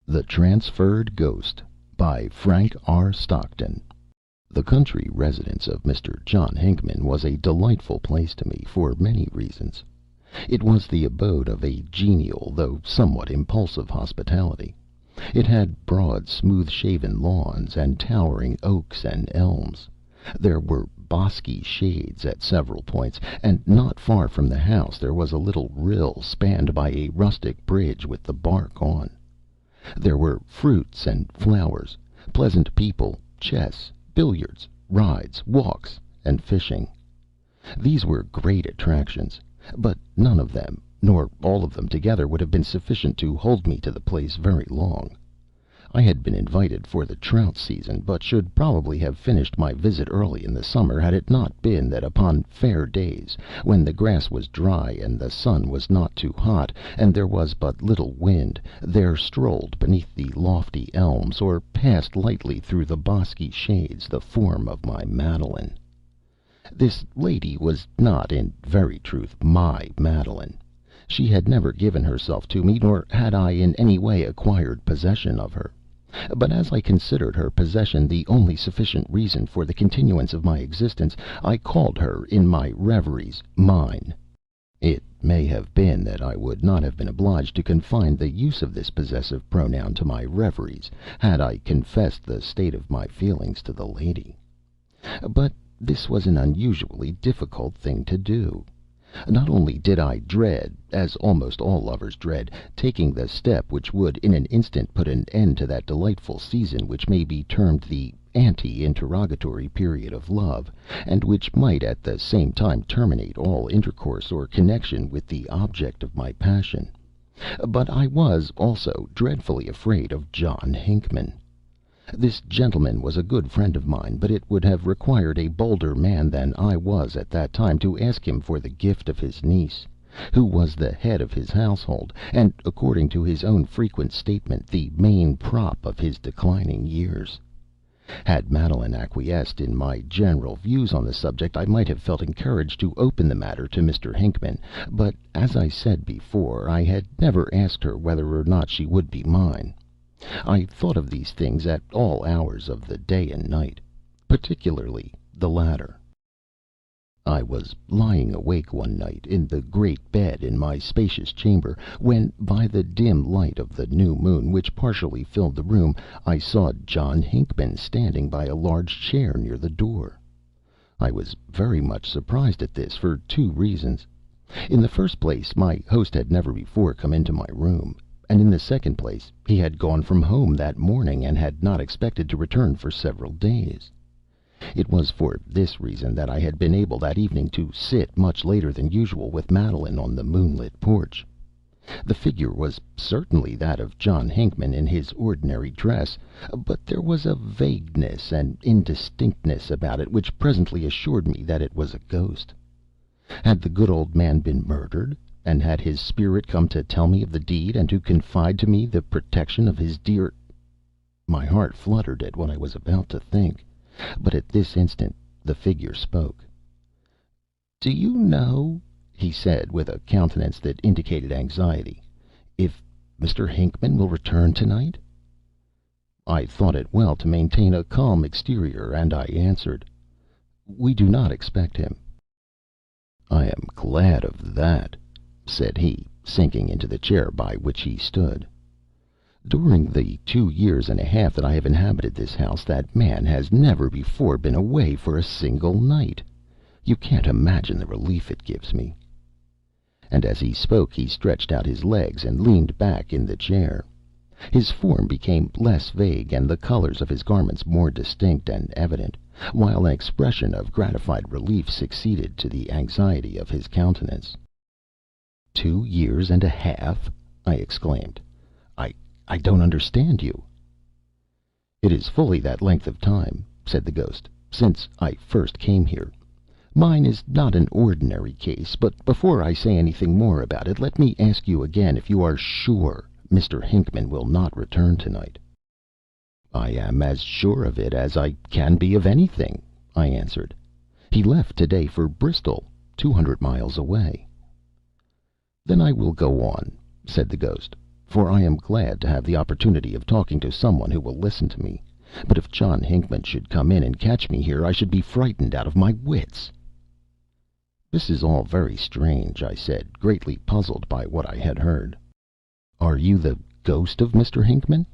The Transferred Ghost by Frenk Stokton. The country residence of Mr. John Hinckman was a delightful place to me for many reasons. It was the abode of a genial, though somewhat impulsive hospitality. It had broad, smooth-shaven lawns, and towering oaks and elms. There were bosky shades at several points, and not far from the house there was a little rill spanned by a rustic bridge with the bark on. There were fruits and flowers, pleasant people, chess, billiards, rides, walks, and fishing. These were great attractions, but none of them, nor all of them together, would have been sufficient to hold me to the place very long. I had been invited for the trout season, but should probably have finished my visit early in the summer had it not been that upon fair days, when the grass was dry and the sun was not too hot, and there was but little wind, there strolled beneath the lofty elms, or passed lightly through the bosky shades, the form of my Madeline. This lady was not, in very truth, my Madeline. She had never given herself to me, nor had I in any way acquired possession of her. But as I considered her possession the only sufficient reason for the continuance of my existence, I called her in my reveries mine. It may have been that I would not have been obliged to confine the use of this possessive pronoun to my reveries, had I confessed the state of my feelings to the lady. But this was an unusually difficult thing to do. Not only did I dread, as almost all lovers dread, taking the step which would in an instant put an end to that delightful season which may be termed the ante-interrogatory period of love, and which might at the same time terminate all intercourse or connection with the object of my passion, but I was also dreadfully afraid of John Hinckman. This gentleman was a good friend of mine, but it would have required a bolder man than I was at that time to ask him for the gift of his niece, who was the head of his household, and, according to his own frequent statement, the main prop of his declining years. Had Madeline acquiesced in my general views on the subject, I might have felt encouraged to open the matter to Mr. Hinckman, but, as I said before, I had never asked her whether or not she would be mine. I thought of these things at all hours of the day and night, particularly the latter. I was lying awake one night in the great bed in my spacious chamber, when, by the dim light of the new moon, which partially filled the room, I saw John Hinckman standing by a large chair near the door. I was very much surprised at this, for two reasons. In the first place, my host had never before come into my room, and in the second place, he had gone from home that morning, and had not expected to return for several days. It was for this reason that I had been able that evening to sit much later than usual with Madeline on the moonlit porch. The figure was certainly that of John Hinckman in his ordinary dress, but there was a vagueness and indistinctness about it which presently assured me that it was a ghost. Had the good old man been murdered? And had his spirit come to tell me of the deed, and to confide to me the protection of his dear... My heart fluttered at what I was about to think, but at this instant the figure spoke. "Do you know," he said, with a countenance that indicated anxiety, "if Mr. Hinckman will return tonight?" I thought it well to maintain a calm exterior, and I answered, "We do not expect him." "I am glad of that," said he, sinking into the chair by which he stood. "During the 2 years and a half that I have inhabited this house, that man has never before been away for a single night. You can't imagine the relief it gives me." And as he spoke he stretched out his legs and leaned back in the chair. His form became less vague, and the colors of his garments more distinct and evident, while an expression of gratified relief succeeded to the anxiety of his countenance. 2 years and a half!" I exclaimed. I don't understand you." "It is fully that length of time," said the ghost, "since I first came here. Mine is not an ordinary case, but before I say anything more about it, let me ask you again if you are sure Mr. Hinckman will not return tonight." "I am as sure of it as I can be of anything," I answered. "He left today for Bristol, 200 miles away." "Then I will go on," said the ghost. for I am glad to have the opportunity of talking to someone who will listen to me. But if John Hinckman should come in and catch me here, I should be frightened out of my wits." "This is all very strange," I said, greatly puzzled by what I had heard. "Are you the ghost of Mr. Hinckman?"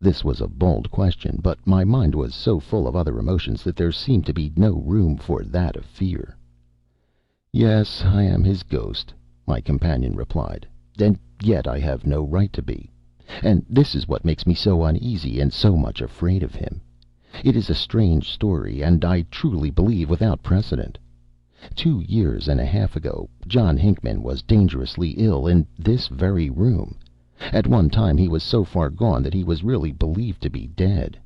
This was a bold question, but my mind was so full of other emotions that there seemed to be no room for that of fear. "Yes, I am his ghost," my companion replied, "and yet I have no right to be. And this is what makes me so uneasy and so much afraid of him. It is a strange story, and I truly believe without precedent. 2 years and a half ago, John Hinckman was dangerously ill in this very room. At one time he was so far gone that he was really believed to be dead.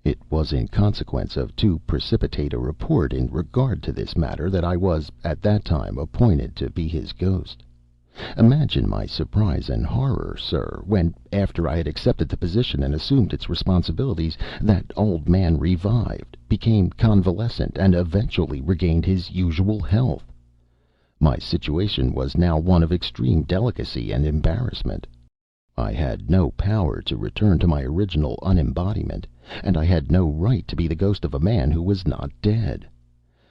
It was in consequence of too precipitate a report in regard to this matter that I was, at that time, appointed to be his ghost. Imagine my surprise and horror, sir, when, after I had accepted the position and assumed its responsibilities, that old man revived, became convalescent, and eventually regained his usual health. My situation was now one of extreme delicacy and embarrassment. I had no power to return to my original unembodiment, and I had no right to be the ghost of a man who was not dead.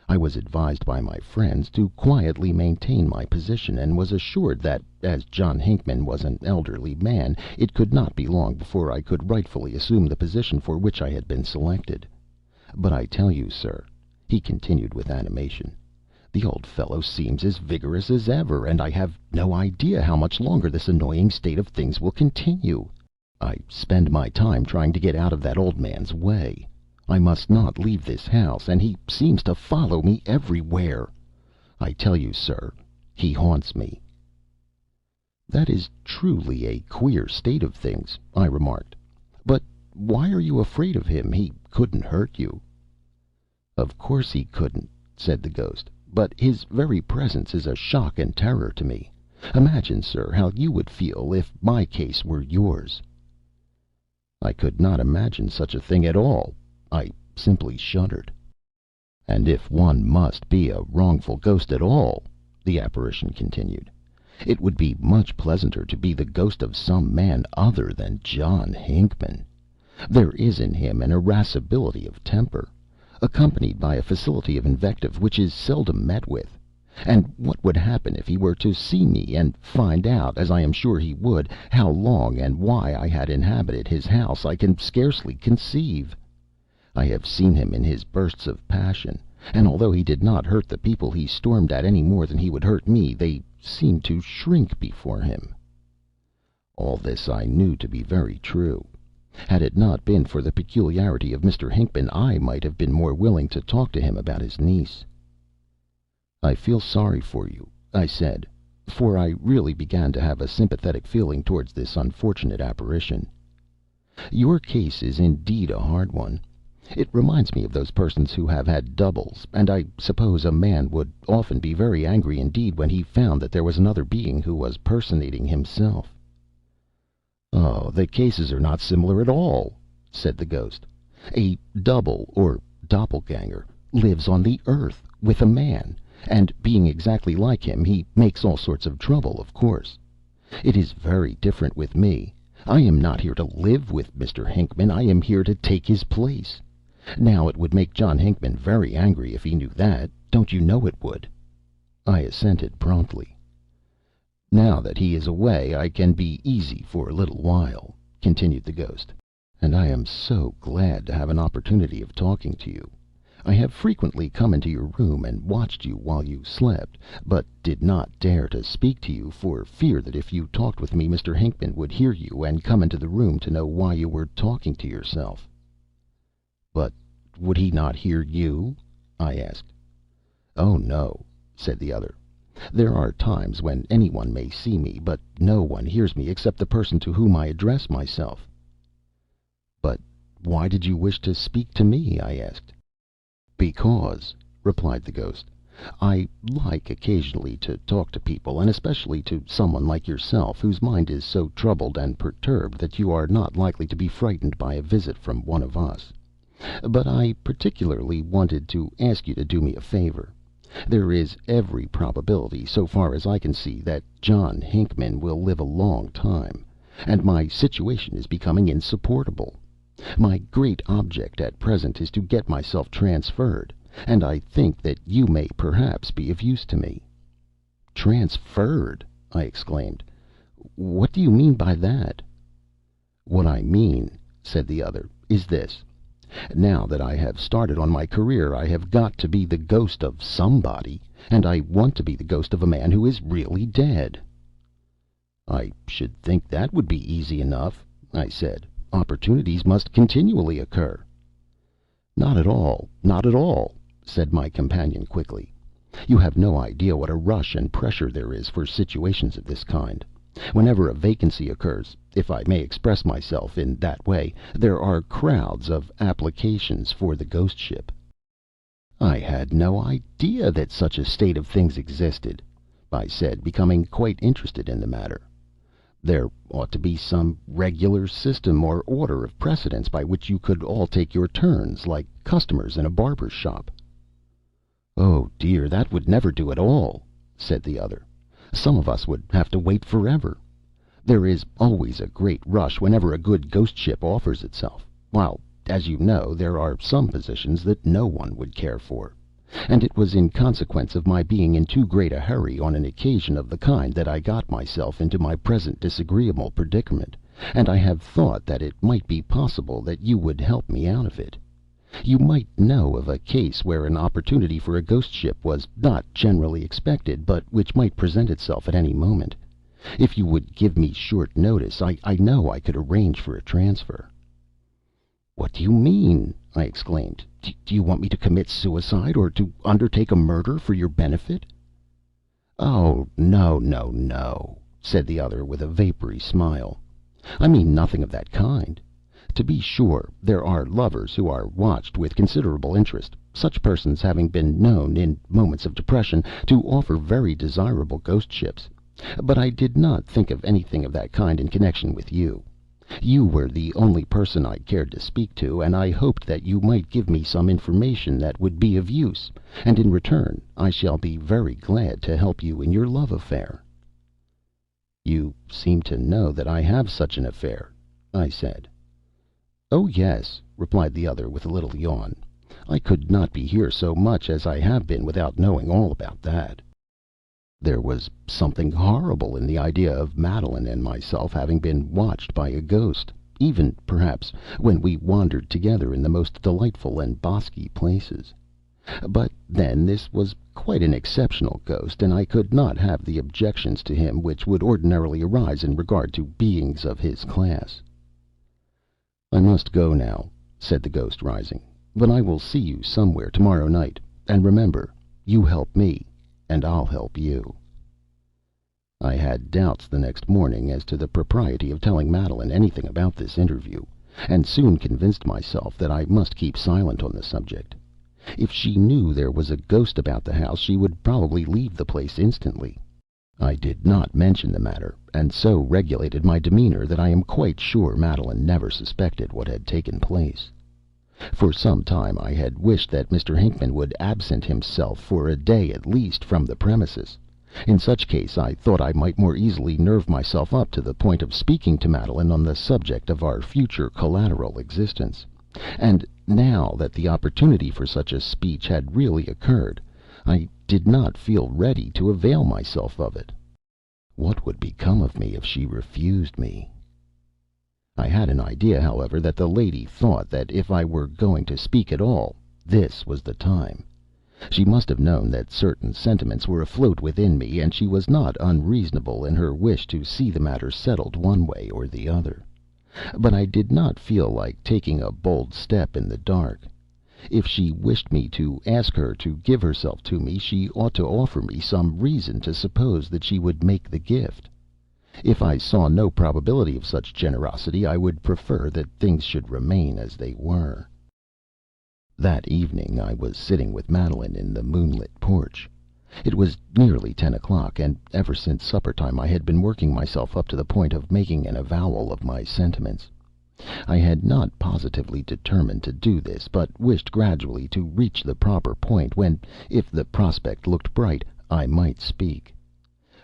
I was advised by my friends to quietly maintain my position, and was assured that, as John Hinckman was an elderly man, it could not be long before I could rightfully assume the position for which I had been selected. But I tell you, sir," he continued with animation, "the old fellow seems as vigorous as ever, and I have no idea how much longer this annoying state of things will continue. I spend my time trying to get out of that old man's way. I must not leave this house, and he seems to follow me everywhere. I tell you, sir, he haunts me." "That is truly a queer state of things," I remarked. "But why are you afraid of him? He couldn't hurt you." "Of course he couldn't," said the ghost, "but his very presence is a shock and terror to me. Imagine, sir, how you would feel if my case were yours." I could not imagine such a thing at all. I simply shuddered. "And if one must be a wrongful ghost at all," the apparition continued, "it would be much pleasanter to be the ghost of some man other than John Hinckman. There is in him an irascibility of temper, accompanied by a facility of invective, which is seldom met with. And what would happen if he were to see me, and find out, as I am sure he would, how long and why I had inhabited his house, I can scarcely conceive. I have seen him in his bursts of passion, and although he did not hurt the people he stormed at any more than he would hurt me, they seemed to shrink before him." All this I knew to be very true. Had it not been for the peculiarity of Mr. Hinckman, I might have been more willing to talk to him about his niece. "I feel sorry for you," I said, for I really began to have a sympathetic feeling towards this unfortunate apparition. "Your case is indeed a hard one. It reminds me of those persons who have had doubles, and I suppose a man would often be very angry indeed when he found that there was another being who was personating himself." "Oh, the cases are not similar at all," said the ghost. "A double, or doppelganger, lives on the earth with a man, and, being exactly like him, he makes all sorts of trouble, of course. It is very different with me. I am not here to live with Mr. Hinckman. I am here to take his place. Now, it would make John Hinckman very angry if he knew that. Don't you know it would?" I assented promptly. "Now that he is away, I can be easy for a little while," continued the ghost. "And I am so glad to have an opportunity of talking to you. I have frequently come into your room and watched you while you slept, but did not dare to speak to you for fear that if you talked with me Mr. Hinckman would hear you and come into the room to know why you were talking to yourself." "But would he not hear you?" I asked. "Oh, no," said the other. "There are times when any one may see me, but no one hears me except the person to whom I address myself." "But why did you wish to speak to me?" I asked. "Because," replied the ghost, "I like occasionally to talk to people, and especially to someone like yourself, whose mind is so troubled and perturbed that you are not likely to be frightened by a visit from one of us. But I particularly wanted to ask you to do me a favor. There is every probability, so far as I can see, that John Hinckman will live a long time, and my situation is becoming insupportable. My great object at present is to get myself transferred, and I think that you may perhaps be of use to me." "Transferred!" I exclaimed. "What do you mean by that?" "What I mean," said the other, "is this. Now that I have started on my career, I have got to be the ghost of somebody, and I want to be the ghost of a man who is really dead." "I should think that would be easy enough," I said. "Opportunities must continually occur." "Not at all, not at all," said my companion quickly. "You have no idea what a rush and pressure there is for situations of this kind. Whenever a vacancy occurs, if I may express myself in that way, there are crowds of applications for the ghost ship." "I had no idea that such a state of things existed," I said, becoming quite interested in the matter. "There ought to be some regular system or order of precedence by which you could all take your turns, like customers in a barber's shop." "Oh dear, that would never do at all," said the other. "Some of us would have to wait forever. There is always a great rush whenever a good ghost ship offers itself, while, as you know, there are some positions that no one would care for. And it was in consequence of my being in too great a hurry on an occasion of the kind that I got myself into my present disagreeable predicament, and I have thought that it might be possible that you would help me out of it. You might know of a case where an opportunity for a ghost ship was not generally expected, but which might present itself at any moment. If you would give me short notice, I know I could arrange for a transfer." "What do you mean?" I exclaimed. "Do you want me to commit suicide, or to undertake a murder for your benefit?" "Oh, no, no, no," said the other with a vapory smile. "I mean nothing of that kind. To be sure, there are lovers who are watched with considerable interest, such persons having been known, in moments of depression, to offer very desirable ghost ships. But I did not think of anything of that kind in connection with you. You were the only person I cared to speak to, and I hoped that you might give me some information that would be of use, and in return I shall be very glad to help you in your love affair." "You seem to know that I have such an affair," I said. "Oh yes," replied the other with a little yawn. "I could not be here so much as I have been without knowing all about that." There was something horrible in the idea of Madeline and myself having been watched by a ghost, even, perhaps, when we wandered together in the most delightful and bosky places. But then this was quite an exceptional ghost, and I could not have the objections to him which would ordinarily arise in regard to beings of his class. "I must go now," said the ghost, rising. "But I will see you somewhere tomorrow night. And remember, you help me, and I'll help you." I had doubts the next morning as to the propriety of telling Madeline anything about this interview, and soon convinced myself that I must keep silent on the subject. If she knew there was a ghost about the house, she would probably leave the place instantly. I did not mention the matter, and so regulated my demeanor that I am quite sure Madeline never suspected what had taken place. For some time I had wished that Mr. Hinckman would absent himself for a day at least from the premises. In such case I thought I might more easily nerve myself up to the point of speaking to Madeline on the subject of our future collateral existence. And now that the opportunity for such a speech had really occurred, I did not feel ready to avail myself of it. What would become of me if she refused me? I had an idea, however, that the lady thought that if I were going to speak at all, this was the time. She must have known that certain sentiments were afloat within me, and she was not unreasonable in her wish to see the matter settled one way or the other. But I did not feel like taking a bold step in the dark. If she wished me to ask her to give herself to me, she ought to offer me some reason to suppose that she would make the gift. If I saw no probability of such generosity, I would prefer that things should remain as they were. That evening I was sitting with Madeline in the moonlit porch. It was nearly 10 o'clock, and ever since supper time I had been working myself up to the point of making an avowal of my sentiments. I had not positively determined to do this, but wished gradually to reach the proper point when, if the prospect looked bright, I might speak.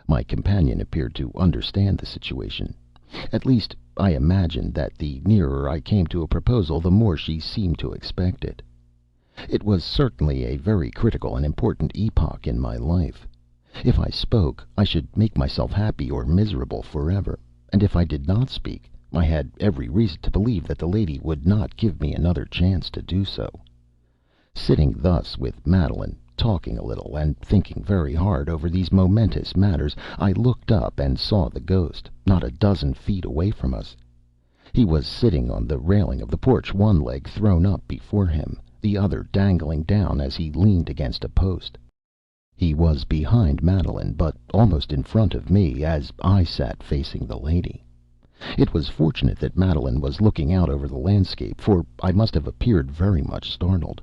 My companion appeared to understand the situation. At least, I imagined that the nearer I came to a proposal, the more she seemed to expect it. It was certainly a very critical and important epoch in my life. If I spoke, I should make myself happy or miserable forever, and if I did not speak, I had every reason to believe that the lady would not give me another chance to do so. Sitting thus with Madeline, talking a little and thinking very hard over these momentous matters, I looked up and saw the ghost, not a dozen feet away from us. He was sitting on the railing of the porch, one leg thrown up before him, the other dangling down as he leaned against a post. He was behind Madeline, but almost in front of me, as I sat facing the lady. It was fortunate that Madeline was looking out over the landscape, for I must have appeared very much startled.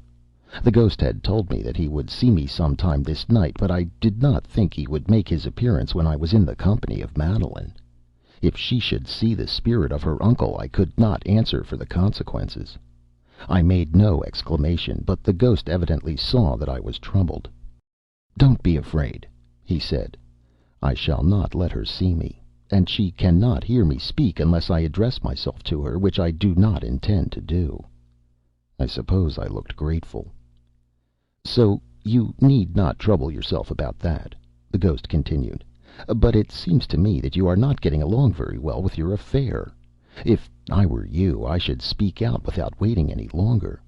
The ghost had told me that he would see me some time this night, but I did not think he would make his appearance when I was in the company of Madeline. If she should see the spirit of her uncle, I could not answer for the consequences. I made no exclamation, but the ghost evidently saw that I was troubled. "Don't be afraid," he said. "I shall not let her see me, and she cannot hear me speak unless I address myself to her, which I do not intend to do." I suppose I looked grateful. "So you need not trouble yourself about that," the ghost continued. "But it seems to me that you are not getting along very well with your affair. If I were you, I should speak out without waiting any longer.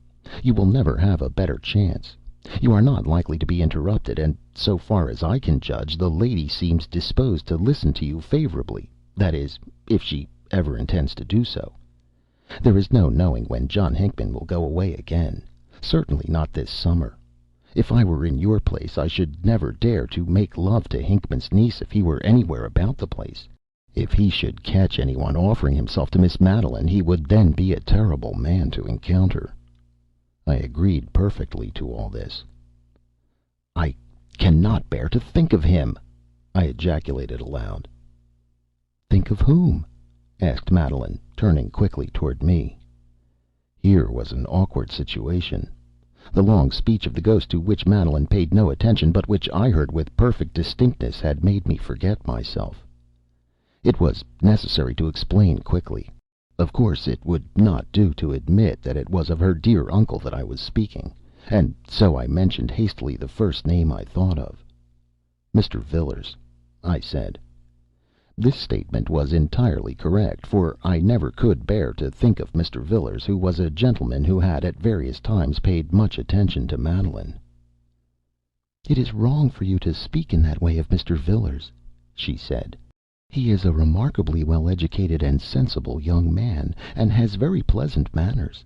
You will never have a better chance. You are not likely to be interrupted, and so far as I can judge, the lady seems disposed to listen to you favorably, that is, if she ever intends to do so. There is no knowing when John Hinckman will go away again. Certainly not this summer. If I were in your place, I should never dare to make love to Hinckman's niece if he were anywhere about the place. If he should catch anyone offering himself to Miss Madeline, he would then be a terrible man to encounter." I agreed perfectly to all this. "I cannot bear to think of him!" I ejaculated aloud. "Think of whom?" asked Madeline, turning quickly toward me. Here was an awkward situation. The long speech of the ghost, to which Madeline paid no attention, but which I heard with perfect distinctness, had made me forget myself. It was necessary to explain quickly. Of course, it would not do to admit that it was of her dear uncle that I was speaking, and so I mentioned hastily the first name I thought of. "Mr. Villers," I said. This statement was entirely correct, for I never could bear to think of Mr. Villers, who was a gentleman who had at various times paid much attention to Madeline. "It is wrong for you to speak in that way of Mr. Villers," she said. "He is a remarkably well educated and sensible young man, and has very pleasant manners.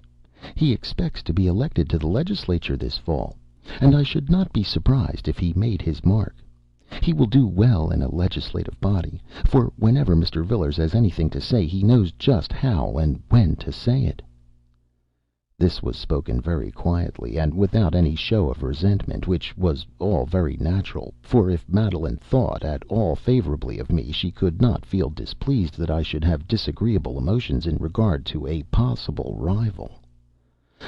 He expects to be elected to the legislature this fall, and I should not be surprised if he made his mark. He will do well in a legislative body, for whenever Mr. Villers has anything to say, he knows just how and when to say it." This was spoken very quietly, and without any show of resentment, which was all very natural, for if Madeline thought at all favorably of me, she could not feel displeased that I should have disagreeable emotions in regard to a possible rival.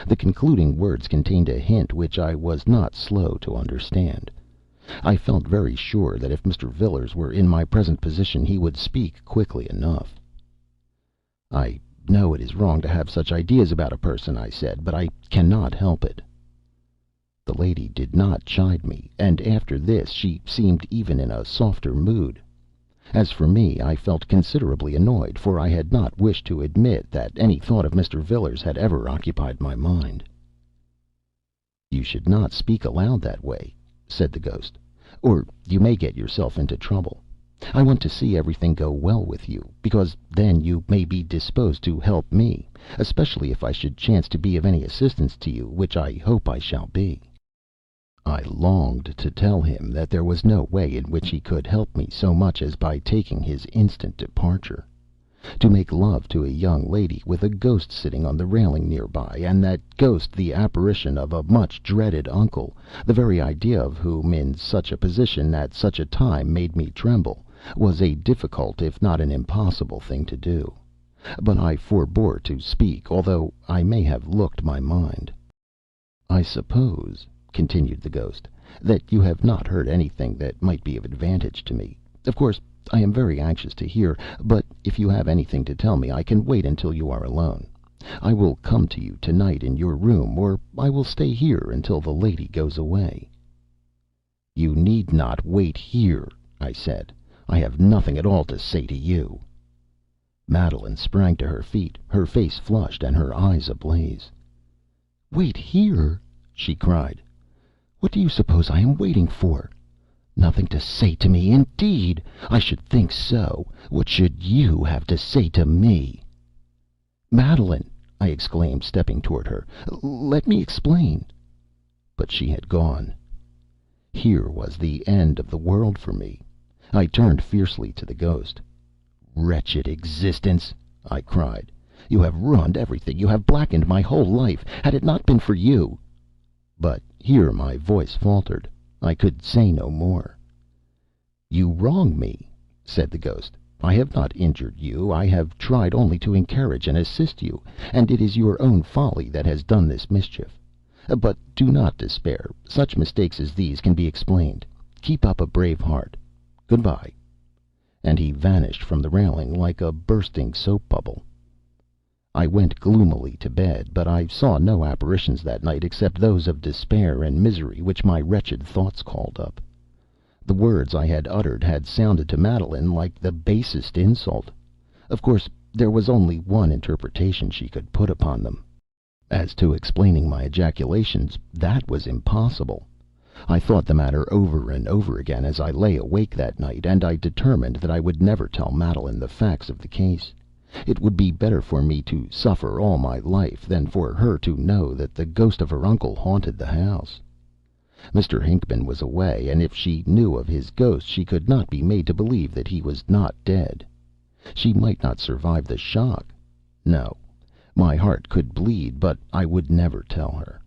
The concluding words contained a hint which I was not slow to understand. I felt very sure that if Mr. Villers were in my present position, he would speak quickly enough. "I know it is wrong to have such ideas about a person," I said, "but I cannot help it." The lady did not chide me, and after this she seemed even in a softer mood. As for me, I felt considerably annoyed, for I had not wished to admit that any thought of Mr. Villers had ever occupied my mind. "You should not speak aloud that way," said the ghost, "or you may get yourself into trouble. I want to see everything go well with you, because then you may be disposed to help me, especially if I should chance to be of any assistance to you, which I hope I shall be." I longed to tell him that there was no way in which he could help me so much as by taking his instant departure. To make love to a young lady with a ghost sitting on the railing near by, and that ghost the apparition of a much dreaded uncle, the very idea of whom in such a position at such a time made me tremble, was a difficult if not an impossible thing to do. But I forbore to speak, although I may have looked my mind. "I suppose," continued the ghost, "that you have not heard anything that might be of advantage to me. Of course, I am very anxious to hear, but if you have anything to tell me I can wait until you are alone. I will come to you to night in your room, or I will stay here until the lady goes away." "You need not wait here," I said. "I have nothing at all to say to you." Madeline sprang to her feet, her face flushed and her eyes ablaze. "Wait here!" she cried. "What do you suppose I am waiting for? Nothing to say to me, indeed! I should think so. What should you have to say to me?" "Madeline!" I exclaimed, stepping toward her. "Let me explain." But she had gone. Here was the end of the world for me. I turned fiercely to the ghost. "Wretched existence!" I cried. "You have ruined everything. You have blackened my whole life. Had it not been for you—" But here my voice faltered. I could say no more. "You wrong me," said the ghost. "I have not injured you. I have tried only to encourage and assist you, and it is your own folly that has done this mischief. But do not despair. Such mistakes as these can be explained. Keep up a brave heart. Good bye." And he vanished from the railing like a bursting soap bubble. I went gloomily to bed, but I saw no apparitions that night except those of despair and misery which my wretched thoughts called up. The words I had uttered had sounded to Madeline like the basest insult. Of course, there was only one interpretation she could put upon them. As to explaining my ejaculations, that was impossible. I thought the matter over and over again as I lay awake that night, and I determined that I would never tell Madeline the facts of the case. It would be better for me to suffer all my life than for her to know that the ghost of her uncle haunted the house. Mr. Hinckman was away, and if she knew of his ghost she could not be made to believe that he was not dead. She might not survive the shock. No, my heart could bleed, but I would never tell her.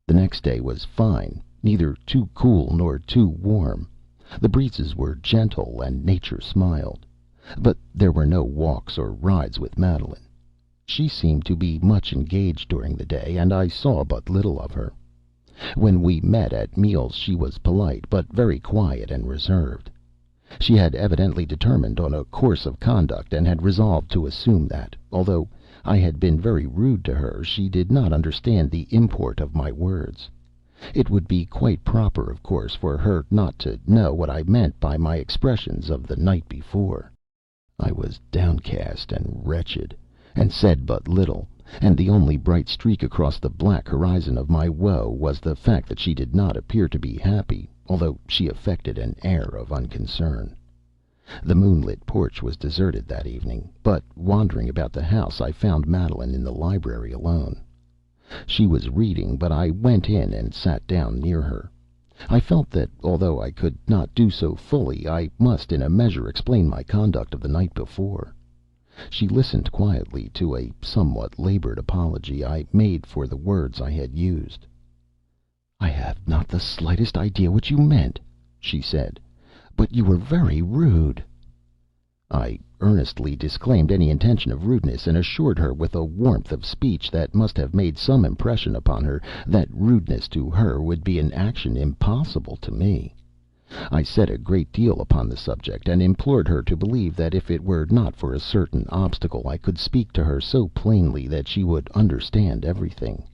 The next day was fine, neither too cool nor too warm. The breezes were gentle, and nature smiled. But there were no walks or rides with Madeline. She seemed to be much engaged during the day, and I saw but little of her. When we met at meals she was polite, but very quiet and reserved. She had evidently determined on a course of conduct, and had resolved to assume that, although I had been very rude to her, she did not understand the import of my words. It would be quite proper, of course, for her not to know what I meant by my expressions of the night before. I was downcast and wretched, and said but little, and the only bright streak across the black horizon of my woe was the fact that she did not appear to be happy, although she affected an air of unconcern. The moonlit porch was deserted that evening, but wandering about the house I found Madeline in the library alone. She was reading, but I went in and sat down near her. I felt that, although I could not do so fully, I must in a measure explain my conduct of the night before. She listened quietly to a somewhat labored apology I made for the words I had used. "I have not the slightest idea what you meant," she said, "but you were very rude." I earnestly disclaimed any intention of rudeness, and assured her with a warmth of speech that must have made some impression upon her that rudeness to her would be an action impossible to me. I said a great deal upon the subject, and implored her to believe that if it were not for a certain obstacle I could speak to her so plainly that she would understand everything.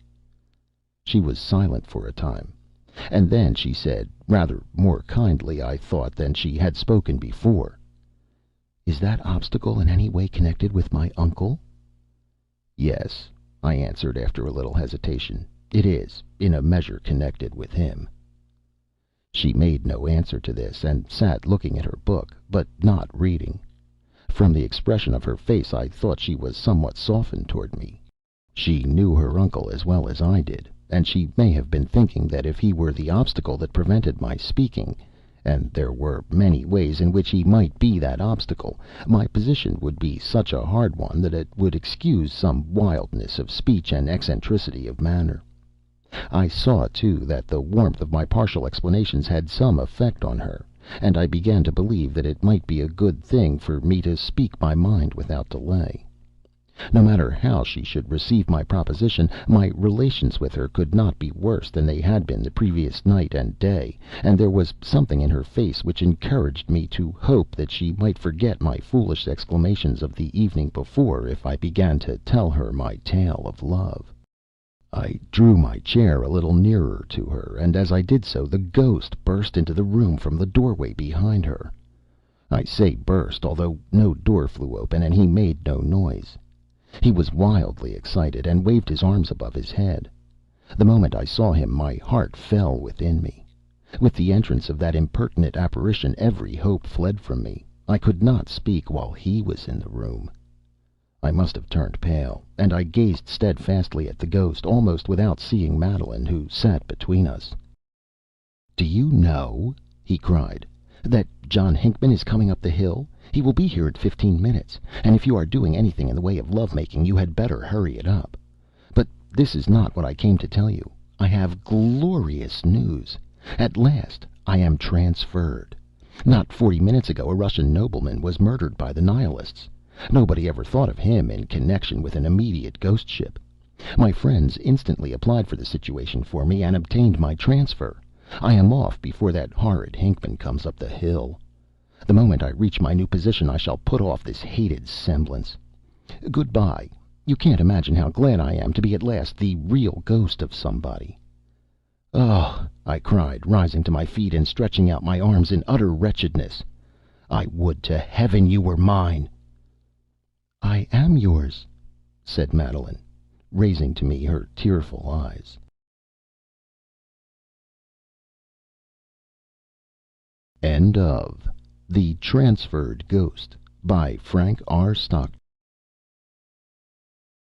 She was silent for a time, and then she said, rather more kindly, I thought, than she had spoken before, "Is that obstacle in any way connected with my uncle?" "Yes," I answered after a little hesitation, "it is, in a measure, connected with him." She made no answer to this, and sat looking at her book, but not reading. From the expression of her face I thought she was somewhat softened toward me. She knew her uncle as well as I did, and she may have been thinking that if he were the obstacle that prevented my speaking, and there were many ways in which he might be that obstacle, my position would be such a hard one that it would excuse some wildness of speech and eccentricity of manner. I saw, too, that the warmth of my partial explanations had some effect on her, and I began to believe that it might be a good thing for me to speak my mind without delay. No matter how she should receive my proposition, my relations with her could not be worse than they had been the previous night and day, and there was something in her face which encouraged me to hope that she might forget my foolish exclamations of the evening before if I began to tell her my tale of love. I drew my chair a little nearer to her, and as I did so the ghost burst into the room from the doorway behind her. I say burst, although no door flew open and he made no noise. He was wildly excited, and waved his arms above his head. The moment I saw him my heart fell within me. With the entrance of that impertinent apparition every hope fled from me. I could not speak while he was in the room. I must have turned pale, and I gazed steadfastly at the ghost, almost without seeing Madeline, who sat between us. "Do you know," he cried, "that John Hinckman is coming up the hill? He will be here in 15 minutes, and if you are doing anything in the way of love making you had better hurry it up. But this is not what I came to tell you. I have glorious news. At last I am transferred. Not 40 minutes ago a Russian nobleman was murdered by the Nihilists. Nobody ever thought of him in connection with an immediate ghost ship. My friends instantly applied for the situation for me and obtained my transfer. I am off before that horrid Hinckman comes up the hill. The moment I reach my new position I shall put off this hated semblance. Good-bye. You can't imagine how glad I am to be at last the real ghost of somebody." "Oh!" I cried, rising to my feet and stretching out my arms in utter wretchedness. "I would to heaven you were mine!" "I am yours," said Madeline, raising to me her tearful eyes. End of The Transferred Ghost by Frank R. Stockton.